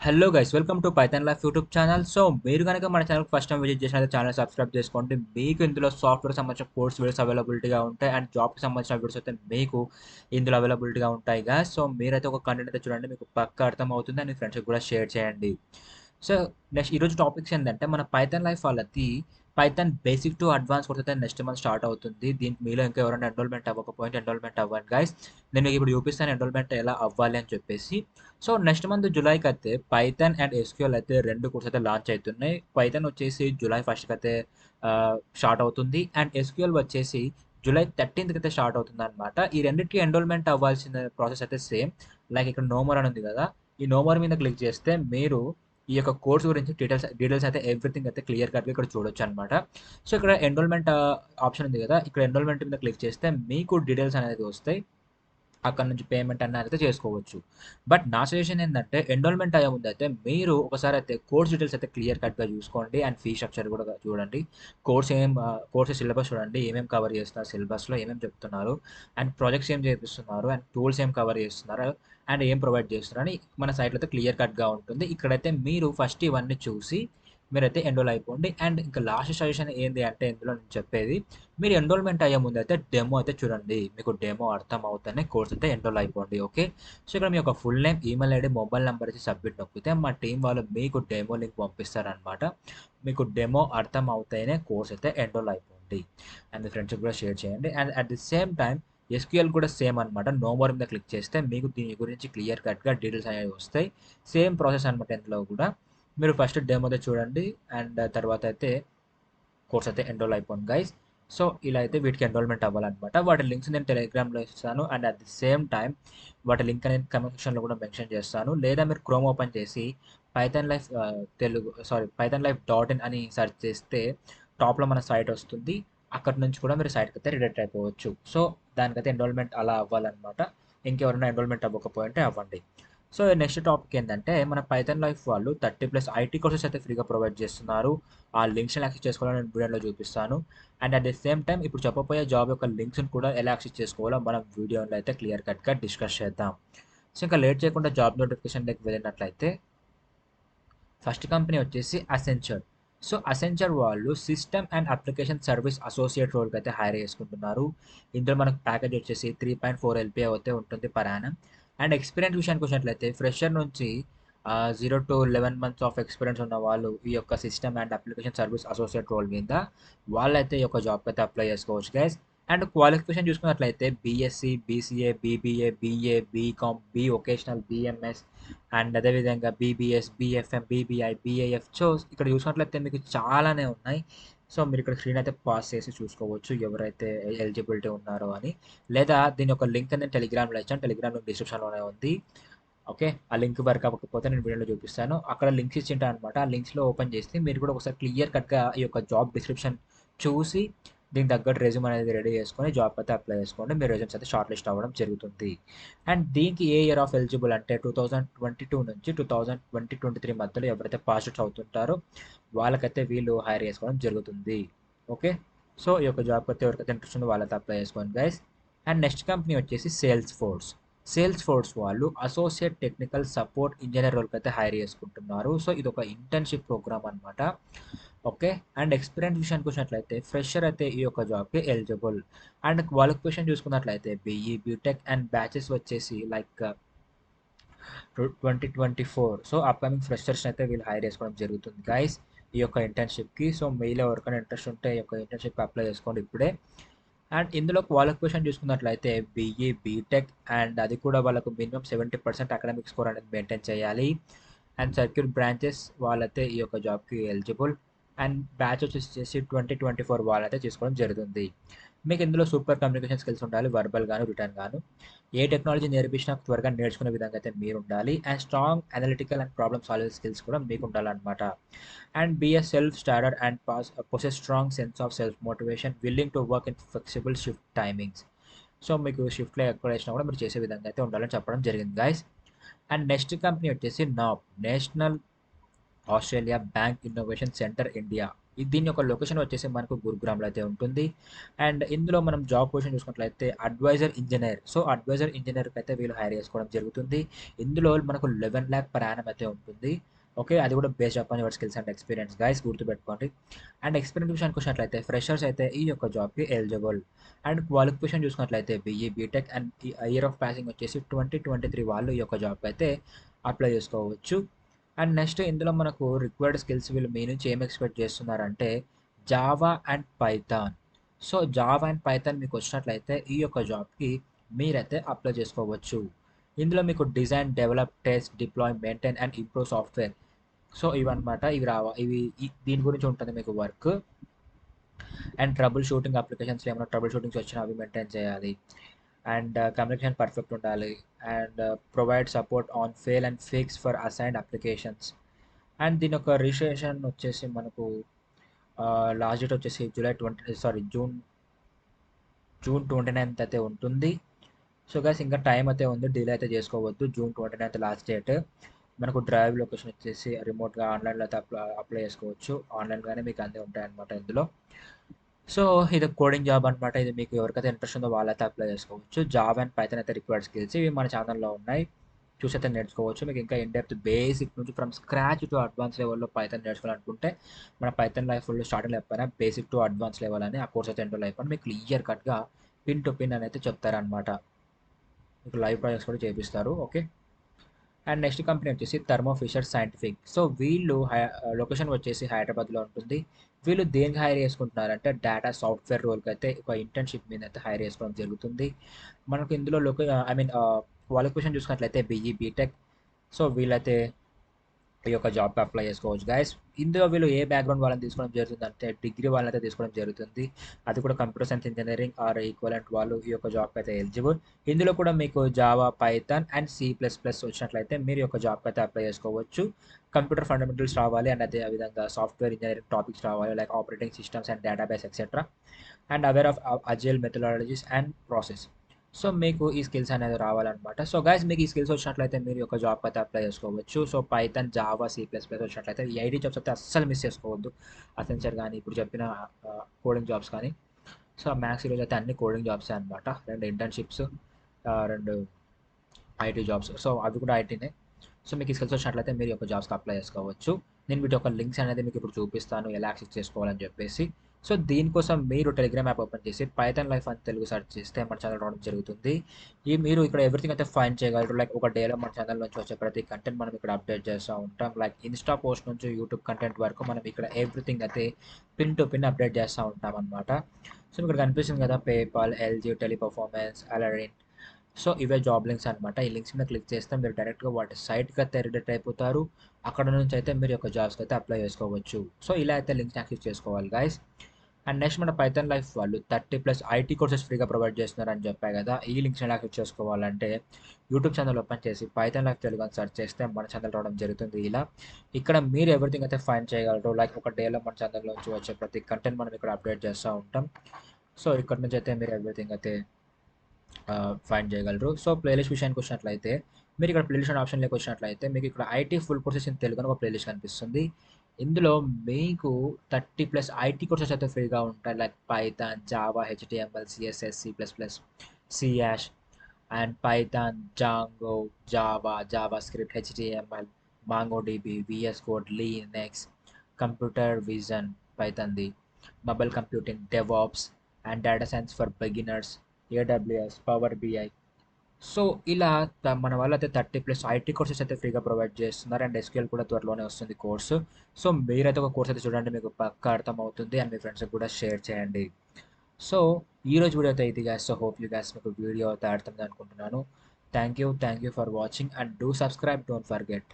Hello guys, welcome to Python life YouTube channel. So మీరు కనుక మన ఛానల్ ఫస్ట్ టైం విజిట్ చేసినట్లయితే channel subscribe చేసుకోండి. మీకు ఇందులో సాఫ్ట్వేర్ సంబంధించిన కోర్స్ వీడియోస్ అవైలబిలిటీగా ఉంటాయి అండ్ జాబ్కి సంబంధించిన వీడియోస్ అయితే మీకు ఇందులో అవైలబిలిటీగా ఉంటాయి గాయస్. సో మీరైతే ఒక కంటెంట్ అయితే చూడండి, మీకు పక్కా అర్థం అవుతుంది అండ్ మీ ఫ్రెండ్స్కి కూడా షేర్ చేయండి. సో నెక్స్ట్ ఈరోజు టాపిక్స్ ఏంటంటే మన పైథాన్ లైఫ్ వాళ్ళకి Python basic to advance course అయితే నెక్స్ట్ మంత్ స్టార్ట్ అవుతుంది. దీనికి మీలో ఇంకా ఎవరైనా ఎన్రోల్మెంట్ అవ్వకపోయింటే ఎన్రోల్మెంట్ అవ్వండి గైస్. నేను మీకు ఇప్పుడు చూపిస్తాను ఎన్రోల్మెంట్ ఎలా అవ్వాలి అని చెప్పేసి. సో నెక్స్ట్ మంత్ జూలైకి అయితే పైథాన్ అండ్ ఎస్క్యూఎల్ అయితే రెండు కోర్స్ అయితే లాంచ్ అవుతున్నాయి. పైథాన్ వచ్చేసి జూలై 1st అయితే స్టార్ట్ అవుతుంది అండ్ ఎస్క్యూఎల్ వచ్చేసి జూలై 13th అయితే స్టార్ట్ అవుతుంది అనమాట. ఈ రెండింటికి ఎన్రోల్మెంట్ అవ్వాల్సిన ప్రాసెస్ అయితే సేమ్. లైక్ ఇక్కడ నోమర్ అని ఉంది కదా, ఈ నోమర్ మీద క్లిక్ చేస్తే మీరు ఈ యొక్క కోర్స్ గురించి డీటెయిల్స్ అయితే ఎవ్రీథింగ్ అయితే క్లియర్ కట్గా ఇక్కడ చూడొచ్చు అనమాట. సో ఇక్కడ ఎన్రోల్మెంట్ ఆప్షన్ ఉంది కదా, ఇక్కడ ఎన్రోల్మెంట్ మీద క్లిక్ చేస్తే మీకు డీటెయిల్స్ అనేది వస్తాయి. అక్కడ నుంచి పేమెంట్ అయితే చేసుకోవచ్చు. బట్ నా సజెషన్ ఏంటంటే ఎన్రోల్మెంట్ అయ్యే ముందు అయితే మీరు ఒకసారి అయితే కోర్స్ డీటెయిల్స్ అయితే క్లియర్ కట్గా చూసుకోండి అండ్ ఫీ స్ట్రక్చర్ కూడా చూడండి. కోర్స్ సిలబస్ చూడండి, ఏమేమి కవర్ చేస్తున్నారు, సిలబస్లో ఏమేమి చెప్తున్నారు అండ్ ప్రాజెక్ట్స్ ఏం చేపిస్తున్నారు అండ్ టూల్స్ ఏం కవర్ చేస్తున్నారు అండ్ ఏం ప్రొవైడ్ చేస్తున్నారు అని మన సైట్లో అయితే క్లియర్ కట్గా ఉంటుంది. ఇక్కడైతే మీరు ఫస్ట్ ఇవన్నీ చూసి మీరైతే ఎన్రోల్ అయిపోండి. అండ్ ఇంకా లాస్ట్ సజెషన్ ఏంటి అంటే ఇందులో నేను చెప్పేది, మీరు ఎన్రోల్మెంట్ అయ్యే ముందు అయితే డెమో అయితే చూడండి. మీకు డెమో అర్థం అవుతానే కోర్స్ అయితే ఎన్రోల్ అయిపోండి. ఓకే, సో ఇక్కడ మీ యొక్క full name, email ID, mobile number ఇచ్చి సబ్మిట్ నొక్కితే మా టీం వాళ్ళు మీకు డెమో లింక్ పంపిస్తారనమాట. మీకు డెమో అర్థం అవుతాయనే కోర్స్ అయితే ఎన్రోల్ అయిపోండి అండ్ మీ ఫ్రెండ్స్కి కూడా షేర్ చేయండి. And at the same time SQL కూడా సేమ్ అనమాట. నో మోర్ మీద క్లిక్ చేస్తే మీకు దీని గురించి క్లియర్ కట్గా డీటెయిల్స్ అనేవి వస్తాయి. సేమ్ ప్రాసెస్ అనమాట. ఇందులో కూడా మీరు ఫస్ట్ డెమో అయితే చూడండి అండ్ తర్వాత అయితే కోర్స్ అయితే ఎన్రోల్ అయిపోయింది గైస్. సో ఇలా అయితే వీటికి ఎన్రోల్మెంట్ అవ్వాలన్నమాట. వాటి లింక్స్ నేను టెలిగ్రామ్లో ఇస్తాను and at the same time వాటి లింక్ అనేది కమెంట్ సెక్షన్లో కూడా మెన్షన్ చేస్తాను. లేదా మీరు క్రోమ్ ఓపెన్ చేసి Python life Python life .in అని సెర్చ్ చేస్తే టాప్లో మన సైట్ వస్తుంది. అక్కడ నుంచి కూడా మీరు సైట్కి అయితే రిడైరెక్ట్ అయిపోవచ్చు. సో దానికైతే ఎన్రోల్మెంట్ అలా అవ్వాలన్నమాట. ఇంకెవరైనా ఎన్రోల్మెంట్ అవ్వకపోయింటే అవ్వండి. సో నెక్స్ట్ టాపిక్ ఏంటంటే మన పైథాన్ లైఫ్ వాళ్ళు 30+ ఐటీ కోర్సెస్ అయితే ఫ్రీగా ప్రొవైడ్ చేస్తున్నారు. ఆ లింక్స్ని యాక్సెస్ చేసుకోవాలని నేను వీడియోలో చూపిస్తాను. And at the same time ఇప్పుడు చెప్పబోయే జాబ్ యొక్క లింక్స్ని కూడా ఎలా యాక్సెస్ చేసుకోవాలో మనం వీడియోలో అయితే క్లియర్ కట్గా డిస్కస్ చేద్దాం. సో ఇంకా లేట్ చేయకుండా జాబ్ నోటిఫికేషన్లోకి వెళ్ళినట్లయితే ఫస్ట్ కంపెనీ వచ్చేసి అసెంచర్. సో అసెంచర్ వాళ్ళు system and application service associate రోల్కి అయితే హైర్ చేసుకుంటున్నారు. ఇందులో మనకు ప్యాకేజ్ వచ్చేసి 3.4 LPA అయితే ఉంటుంది పర్ యానం. అండ్ ఎక్స్పీరియన్స్ విషయానికి వచ్చినట్లయితే ఫ్రెషర్ నుంచి 0 to 11 months ఆఫ్ ఎక్స్పీరియన్స్ ఉన్న వాళ్ళు ఈ యొక్క system and application service associate role మీద వాళ్ళైతే ఈ యొక్క జాబ్కి అయితే అప్లై చేసుకోవచ్చు గైస్. అండ్ క్వాలిఫికేషన్ చూసుకున్నట్లయితే BSc, BCA, BBA, BA, BCom, B vocational, BMS and అదేవిధంగా BBS, BFM, BBI, BAF. So ఇక్కడ చూసినట్లయితే మీకు చాలానే ఉన్నాయి. సో మీరు ఇక్కడ స్క్రీన్ అయితే పాస్ చేసి చూసుకోవచ్చు ఎవరైతే ఎలిజిబిలిటీ ఉన్నారో అని. లేదా దీని యొక్క లింక్ అనేది టెలిగ్రామ్లో ఇచ్చాను, టెలిగ్రామ్ డిస్క్రిప్షన్లోనే ఉంది. ఓకే, ఆ లింక్ వర్క్ అవ్వకపోతే నేను వీడియోలో చూపిస్తాను. అక్కడ లింక్స్ ఇచ్చింటా అనమాట. ఆ లింక్స్లో ఓపెన్ చేస్తే మీరు కూడా ఒకసారి క్లియర్ కట్గా ఈ యొక్క జాబ్ డిస్క్రిప్షన్ చూసి దీనికి తగ్గట్టు రెజ్యూమ్ అనేది రెడీ చేసుకొని జాబ్ అయితే అప్లై చేసుకోండి. మీ రెజ్యూమ్స్ అయితే షార్ట్ లిస్ట్ అవ్వడం జరుగుతుంది. అండ్ దీనికి ఏ ఇయర్ ఆఫ్ ఎలిజిబుల్ అంటే 2022 నుంచి 2023 మధ్యలో ఎవరైతే పాస్ అవుట్ అవుతుంటారో వాళ్ళకైతే వీళ్ళు హైర్ చేసుకోవడం జరుగుతుంది. ఓకే, సో ఈ యొక్క జాబ్ అయితే ఎవరికైతే ఇంట్రెస్ట్ ఉందో వాళ్ళైతే అప్లై చేసుకోండి గైస్. అండ్ నెక్స్ట్ కంపెనీ వచ్చేసి సేల్స్ ఫోర్స్ వాళ్ళు అసోసియేట్ టెక్నికల్ సపోర్ట్ ఇంజనీర్ రోల్కి అయితే హైర్ చేసుకుంటున్నారు. సో ఇది ఒక ఇంటర్న్షిప్ ప్రోగ్రామ్ అనమాట. ఓకే, అండ్ ఎక్స్పీరియన్స్ విషయానికి వచ్చినట్లయితే ఫ్రెషర్ అయితే ఈ యొక్క జాబ్కి ఎలిజిబుల్. అండ్ క్వాలిఫికేషన్ చూసుకున్నట్లయితే బీఈ, బీటెక్ అండ్ బ్యాచెస్ వచ్చేసి లైక్ 2024. సో అప్కమింగ్ ఫ్రెషర్స్ అయితే వీళ్ళు హైర్ చేసుకోవడం జరుగుతుంది గైస్ ఈ యొక్క ఇంటర్న్షిప్కి. సో మీలో ఎవరికైనా ఇంట్రెస్ట్ ఉంటే ఈ యొక్క ఇంటర్న్షిప్ అప్లై చేసుకోండి ఇప్పుడే. అండ్ ఇందులో క్వాలిఫికేషన్ చూసుకున్నట్లయితే బీఈ, బీటెక్ అండ్ అది కూడా వాళ్ళకు మినిమం 70% అకాడమిక్ స్కోర్ అనేది మెయింటైన్ చేయాలి. అండ్ సర్క్యూట్ బ్రాంచెస్ వాళ్ళైతే ఈ యొక్క జాబ్కి ఎలిజిబుల్. అండ్ బ్యాచ్ వచ్చేసి 2024 వాళ్ళైతే చేసుకోవడం జరుగుతుంది. మీకు ఇందులో సూపర్ కమ్యూనికేషన్ స్కిల్స్ ఉండాలి, వర్బల్ గాను రిటర్న్ గాను. ఏ టెక్నాలజీ నేర్పించినా త్వరగా నేర్చుకునే విధంగా అయితే మీరు ఉండాలి. And strong analytical and problem solving skills కూడా మీకు ఉండాలన్నమాట. And be a self starter and possess strong sense of self motivation, willing to work in flexible shift timings. So మీకు షిఫ్ట్లో ఎక్కడ వేసినా కూడా మీరు చేసే విధంగా అయితే ఉండాలని చెప్పడం జరిగింది గైస్. అండ్ నెక్స్ట్ కంపెనీ వచ్చేసి national Australia bank innovation centre India. దీని యొక్క లొకేషన్ వచ్చేసి మనకు గురుగ్రామ్లో అయితే ఉంటుంది. అండ్ ఇందులో మనం జాబ్ పొజిషన్ చూసుకున్నట్లయితే అడ్వైజర్ ఇంజనీర్. సో అడ్వైజర్ ఇంజనీర్కి అయితే వీళ్ళు హైర్ చేసుకోవడం జరుగుతుంది. ఇందులో మనకు 11 lakh per annum అయితే ఉంటుంది. ఓకే, అది కూడా based upon your skills and experience guys, గుర్తుపెట్టుకోండి. అండ్ ఎక్స్పీరియన్స్ విషయానికి వచ్చినట్లయితే ఫ్రెషర్స్ అయితే ఈ యొక్క జాబ్కి ఎలిజిబుల్. అండ్ క్వాలిఫికేషన్ చూసుకున్నట్లయితే బీఈ బీటెక్ అండ్ ఈ ఇయర్ ఆఫ్ పాసింగ్ వచ్చేసి 2023 వాళ్ళు ఈ యొక్క జాబ్కి అయితే అప్లై చేసుకోవచ్చు. అండ్ నెక్స్ట్ ఇందులో మనకు రిక్వైర్డ్ స్కిల్స్ వీళ్ళు మీ నుంచి ఏం ఎక్స్పెక్ట్ చేస్తున్నారంటే Java and Python. So Java and Python మీకు వచ్చినట్లయితే ఈ యొక్క జాబ్కి మీరైతే అప్లై చేసుకోవచ్చు. ఇందులో మీకు design, develop, test, deploy, maintain and improve software. So ఇవన్నమాట, దీని గురించి ఉంటుంది మీకు వర్క్. అండ్ ట్రబుల్ షూటింగ్ అప్లికేషన్స్లో ఏమైనా ట్రబుల్ షూటింగ్స్ వచ్చినా అవి మెయింటైన్ చేయాలి. అండ్ కమ్యూనికేషన్ పర్ఫెక్ట్ ఉండాలి. And provide support on fail and fix for assigned applications. And దీని యొక్క రిజిస్ట్రేషన్ వచ్చేసి మనకు లాస్ట్ డేట్ వచ్చేసి జూన్ 29th అయితే ఉంటుంది. సో గైస్ ఇంకా టైం అయితే ఉంది, డిలే అయితే చేసుకోవద్దు. June 29th last date. మనకు డ్రైవ్ లొకేషన్ వచ్చేసి రిమోట్గా ఆన్లైన్లో అయితే అప్లై చేసుకోవచ్చు. ఆన్లైన్గానే మీకు అన్నీ ఉంటాయి అనమాట ఇందులో. సో ఇది కోడింగ్ జాబ్ అనమాట. ఇది మీకు ఎవరికైతే ఇంట్రెస్ట్ ఉందో వాళ్ళైతే అప్లై చేసుకోవచ్చు. జాబ్ అండ్ పైథాన్ అయితే రిక్వైర్డ్ స్కిల్స్ ఇవి మన ఛానల్లో ఉన్నాయి, చూసి అయితే నేర్చుకోవచ్చు. మీకు ఇంకా ఇన్ డెప్త్ బేసిక్ నుంచి ఫ్రమ్ స్క్రాచ్ టు అడ్వాన్స్ లెవెల్లో పైథాన్ నేర్చుకోవాలనుకుంటే మన పైథాన్ లైఫ్ ఫుల్ స్టార్టింగ్ చెప్పాను, బేసిక్ టు అడ్వాన్స్ లెవెల్ అని ఆ కోర్స్ అయితే ఎంటో లైఫ్ అని మీకు క్లియర్ కట్గా పిన్ టు పిన్ అని అయితే చెప్తారనమాట. మీకు లైవ్ ప్రాజెక్ట్స్ కూడా చేపిస్తారు. ఓకే. అండ్ నెక్స్ట్ కంపెనీ వచ్చేసి థర్మో ఫిషర్ సైంటిఫిక్. సో వీళ్ళు లొకేషన్ వచ్చేసి హైదరాబాద్లో ఉంటుంది. వీళ్ళు దేనికి హైర్ చేసుకుంటున్నారంటే డేటా సాఫ్ట్వేర్ రోల్కి అయితే ఒక ఇంటర్న్షిప్ మీద అయితే హైర్ చేసుకోవడం జరుగుతుంది. మనకు ఇందులో క్వాలిఫికేషన్ చూసుకున్నట్లయితే బీఈ బీటెక్. సో వీళ్ళైతే ఈ యొక్క జాబ్కి అప్లై చేసుకోవచ్చు గైస్. ఇందులో వీళ్ళు ఏ బ్యాక్గ్రౌండ్ వాళ్ళని తీసుకోవడం జరుగుతుంది అంటే డిగ్రీ వాళ్ళని అయితే తీసుకోవడం జరుగుతుంది. అది కూడా computer science engineering or equivalent వాళ్ళు ఈ యొక్క జాబ్కి అయితే ఎలిజిబుల్. ఇందులో కూడా మీకు జావా, పైథాన్ అండ్ C++ వచ్చినట్లయితే మీరు యొక్క జాబ్కి అయితే అప్లై చేసుకోవచ్చు. కంప్యూటర్ ఫండమెంటల్స్ రావాలి అండ్ అదే విధంగా సాఫ్ట్వేర్ ఇంజనీరింగ్ టాపిక్స్ రావాలి, like operating systems and database etcetera. And aware of agile methodologies and process. So మీకు ఈ స్కిల్స్ అనేది రావాలన్నమాట. సో గైస్ మీకు ఈ స్కిల్స్ వచ్చినట్లయితే మీరు ఒక జాబ్ అయితే అప్లై చేసుకోవచ్చు. సో పైథాన్, జావా, C++ వచ్చినట్లయితే ఈ ఐటీ జాబ్స్ అయితే అస్సలు మిస్ చేసుకోవద్దు. అసెన్షియల్ కానీ ఇప్పుడు చెప్పిన కోడింగ్ జాబ్స్ కానీ. సో మ్యాథ్స్ ఈరోజు అయితే అన్ని కోడింగ్ జాబ్సే అనమాట. 2 ఇంటర్న్షిప్స్, 2 ఐటీ జాబ్స్. సో అవి కూడా ఐటీనే. సో మీకు ఈ స్కిల్స్ వచ్చినట్లయితే మీరు యొక్క జాబ్స్కి అప్లై చేసుకోవచ్చు. నేను వీటి యొక్క లింక్స్ అనేది మీకు ఇప్పుడు చూపిస్తాను ఎలా యాక్సెస్ చేసుకోవాలని చెప్పేసి. సో దీనికోసం మీరు టెలిగ్రామ్ యాప్ ఓపెన్ చేసి పైథాన్ లైఫ్ అని తెలుగు సెర్చ్ చేస్తే మన ఛానల్ రావడం జరుగుతుంది. మీరు ఇక్కడ ఎవ్రీథింగ్ అయితే ఫైండ్ చేయగలరు. లైక్ ఒక డేలో మన ఛానల్ నుంచి వచ్చే ప్రతి కంటెంట్ మనం ఇక్కడ అప్డేట్ చేస్తూ ఉంటాం. లైక్ ఇన్స్టా పోస్ట్ నుంచి యూట్యూబ్ కంటెంట్ వరకు మనం ఇక్కడ ఎవ్రీథింగ్ అయితే పిన్ టు పిన్ అప్డేట్ చేస్తూ ఉంటాం అనమాట. సో ఇక్కడ కనిపిస్తుంది కదా పేపాల్, ఎల్జీ, టెలిపర్ఫార్మెన్స్, అలరిన్. సో ఇవే జాబ్ లింక్స్ అనమాట. ఈ లింక్స్ మీద క్లిక్ చేస్తే మీరు డైరెక్ట్గా వాటి సైట్కి అయితే రిడైరెక్ట్ అయిపోతారు. అక్కడ నుంచి అయితే మీరు యొక్క జాబ్స్కి అయితే అప్లై చేసుకోవచ్చు. సో ఇలా అయితే లింక్స్ యాక్సెస్ చేసుకోవాలి గైస్. అండ్ నెక్స్ట్ మన పైథాన్ లైఫ్ వాళ్ళు 30+ ఐటీ కోర్సెస్ ఫ్రీగా ప్రొవైడ్ చేస్తున్నారని చెప్పాయి కదా. ఈ లింక్స్ ఎలా యాక్సెస్ చేసుకోవాలంటే యూట్యూబ్ ఛానల్ ఓపెన్ చేసి పైథాన్ లైఫ్ తెలుగు అని సెర్చ్ చేస్తే మన ఛానల్ రావడం జరుగుతుంది. ఇలా ఇక్కడ మీరు ఎవ్రీథింగ్ అయితే ఫైండ్ చేయగలరు. లైక్ ఒక డేలో మన ఛానల్ నుంచి వచ్చే ప్రతి కంటెంట్ మనం ఇక్కడ అప్డేట్ చేస్తూ ఉంటాం. సో ఇక్కడ నుంచి అయితే మీరు ఎవ్రీథింగ్ అయితే ఫైండ్ చేయగలరు. సో ప్లేలిస్ట్ విషయానికి వచ్చినట్లయితే మీరు ఇక్కడ ప్లేలిస్ట్ ఆప్షన్లోకి వచ్చినట్లయితే మీకు ఇక్కడ IT full courses in Telugu అని ఒక ప్లేలిస్ట్ కనిపిస్తుంది. ఇందులో మీకు 30+ ఐటీ కోర్సెస్ అయితే ఫ్రీగా ఉంటాయి. Like Python, Java, HTML, CSS, C++, సియాష్ and Python, Django, JavaScript, HTML, MongoDB, VS Code, Linux, computer vision పైథాన్ది, mobile computing, DevOps and data science for beginners, AWS, Power BI. So ఇలా మన వాళ్ళైతే 30+ IT courses అయితే ఫ్రీగా provide చేస్తున్నారు. And SQL కూడా త్వరలోనే వస్తుంది కోర్సు. సో మీరైతే ఒక కోర్స్ అయితే చూడండి, మీకు పక్కా అర్థమవుతుంది. అండ్ మీ ఫ్రెండ్స్కి కూడా షేర్ చేయండి. సో ఈరోజు వీడియో అయితే ఇది gas. So hope you guys మీకు వీడియో అయితే అర్థమైంది అనుకుంటున్నాను. Thank you for watching and do subscribe, don't forget.